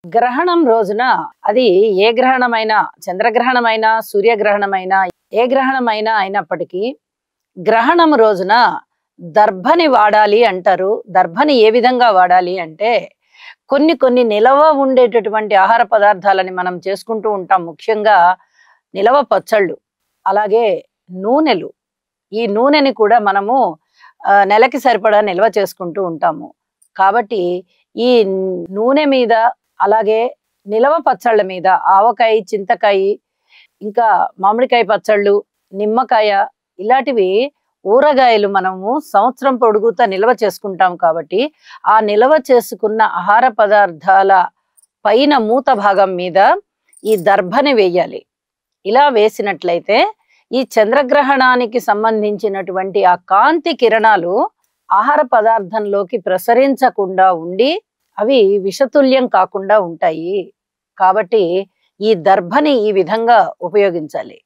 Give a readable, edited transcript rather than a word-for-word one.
గ్రహణం రోజున అది ఏ గ్రహణమైనా, చంద్రగ్రహణమైనా, సూర్యగ్రహణమైనా, ఏ గ్రహణమైనా అయినప్పటికీ గ్రహణం రోజున దర్భని వాడాలి అంటారు. దర్భని ఏ విధంగా వాడాలి అంటే కొన్ని నిలవ ఉండేటటువంటి ఆహార పదార్థాలని మనం చేసుకుంటూ ఉంటాం. ముఖ్యంగా నిలవ పచ్చళ్ళు, అలాగే నూనెలు. ఈ నూనెని కూడా మనము నెలకి సరిపడా నిల్వ చేసుకుంటూ ఉంటాము. కాబట్టి ఈ నూనె మీద, అలాగే నిలవ పచ్చళ్ళ మీద ఆవకాయ, చింతకాయ, ఇంకా మామిడికాయ పచ్చళ్ళు, నిమ్మకాయ ఇలాంటివి ఊరగాయలు మనము సంవత్సరం పొడుగుతా నిల్వ చేసుకుంటాం. కాబట్టి ఆ నిల్వ చేసుకున్న ఆహార పదార్థాల పైన మూత భాగం మీద ఈ దర్భని వేయాలి. ఇలా వేసినట్లయితే ఈ చంద్రగ్రహణానికి సంబంధించినటువంటి ఆ కాంతి కిరణాలు ఆహార పదార్థంలోకి ప్రసరించకుండా ఉండి అవి విషతుల్యం కాకుండా ఉంటాయి. కాబట్టి ఈ దర్భని ఈ విధంగా ఉపయోగించాలి.